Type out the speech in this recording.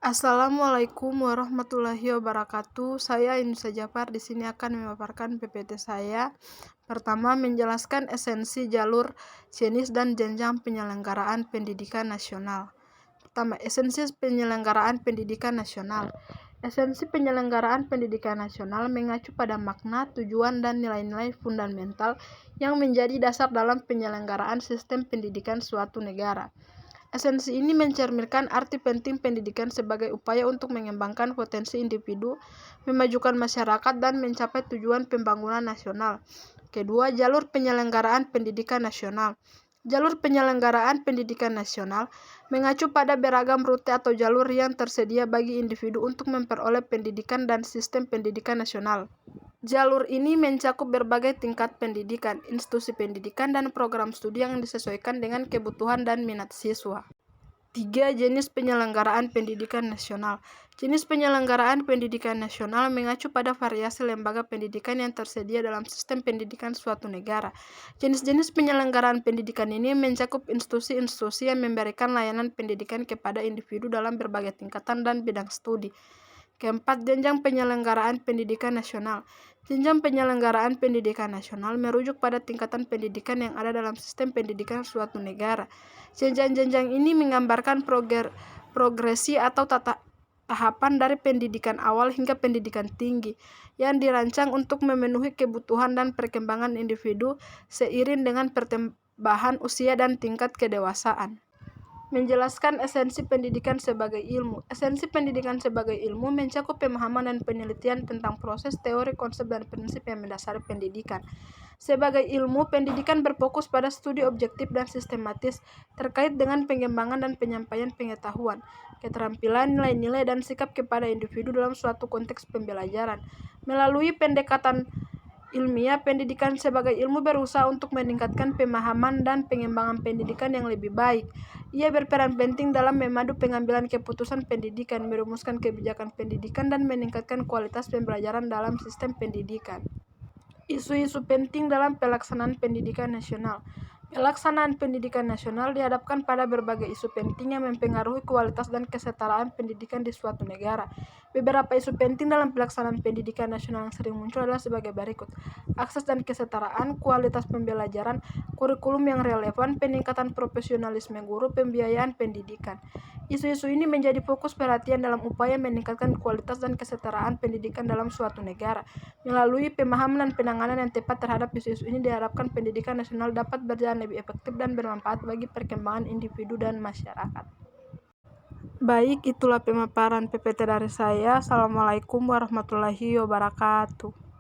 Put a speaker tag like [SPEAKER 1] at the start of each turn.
[SPEAKER 1] Assalamualaikum warahmatullahi wabarakatuh. Saya Inisa Jafar di sini akan memaparkan PPT saya. Pertama, menjelaskan esensi jalur, jenis dan jenjang penyelenggaraan pendidikan nasional. Pertama, esensi penyelenggaraan pendidikan nasional. Esensi penyelenggaraan pendidikan nasional mengacu pada makna, tujuan, dan nilai-nilai fundamental yang menjadi dasar dalam penyelenggaraan sistem pendidikan suatu negara. Esensi ini mencerminkan arti penting pendidikan sebagai upaya untuk mengembangkan potensi individu, memajukan masyarakat, dan mencapai tujuan pembangunan nasional. Kedua, jalur penyelenggaraan pendidikan nasional. Jalur penyelenggaraan pendidikan nasional mengacu pada beragam rute atau jalur yang tersedia bagi individu untuk memperoleh pendidikan dan sistem pendidikan nasional. Jalur ini mencakup berbagai tingkat pendidikan, institusi pendidikan, dan program studi yang disesuaikan dengan kebutuhan dan minat siswa. 3. Jenis penyelenggaraan pendidikan nasional. Jenis penyelenggaraan pendidikan nasional mengacu pada variasi lembaga pendidikan yang tersedia dalam sistem pendidikan suatu negara. Jenis-jenis penyelenggaraan pendidikan ini mencakup institusi-institusi yang memberikan layanan pendidikan kepada individu dalam berbagai tingkatan dan bidang studi. Keempat, jenjang penyelenggaraan pendidikan nasional. Jenjang penyelenggaraan pendidikan nasional merujuk pada tingkatan pendidikan yang ada dalam sistem pendidikan suatu negara. Jenjang-jenjang ini menggambarkan progresi atau tahapan dari pendidikan awal hingga pendidikan tinggi yang dirancang untuk memenuhi kebutuhan dan perkembangan individu seiring dengan pertambahan usia dan tingkat kedewasaan. Menjelaskan esensi pendidikan sebagai ilmu. Esensi pendidikan sebagai ilmu mencakup pemahaman dan penelitian tentang proses, teori, konsep, dan prinsip yang mendasari pendidikan. Sebagai ilmu, pendidikan berfokus pada studi objektif dan sistematis terkait dengan pengembangan dan penyampaian pengetahuan, keterampilan, nilai-nilai, dan sikap kepada individu dalam suatu konteks pembelajaran. Melalui pendekatan ilmiah, pendidikan sebagai ilmu berusaha untuk meningkatkan pemahaman dan pengembangan pendidikan yang lebih baik. Ia berperan penting dalam memadu pengambilan keputusan pendidikan, merumuskan kebijakan pendidikan, dan meningkatkan kualitas pembelajaran dalam sistem pendidikan. Isu-isu penting dalam pelaksanaan pendidikan nasional. Pelaksanaan pendidikan nasional dihadapkan pada berbagai isu penting yang mempengaruhi kualitas dan kesetaraan pendidikan di suatu negara. Beberapa isu penting dalam pelaksanaan pendidikan nasional yang sering muncul adalah sebagai berikut: akses dan kesetaraan, kualitas pembelajaran, kurikulum yang relevan, peningkatan profesionalisme guru, pembiayaan pendidikan. Isu-isu ini menjadi fokus perhatian dalam upaya meningkatkan kualitas dan kesetaraan pendidikan dalam suatu negara. Melalui pemahaman dan penanganan yang tepat terhadap isu-isu ini diharapkan pendidikan nasional dapat berjalan lebih efektif dan bermanfaat bagi perkembangan individu dan masyarakat. Baik, itulah pemaparan PPT dari saya. Assalamualaikum warahmatullahi wabarakatuh.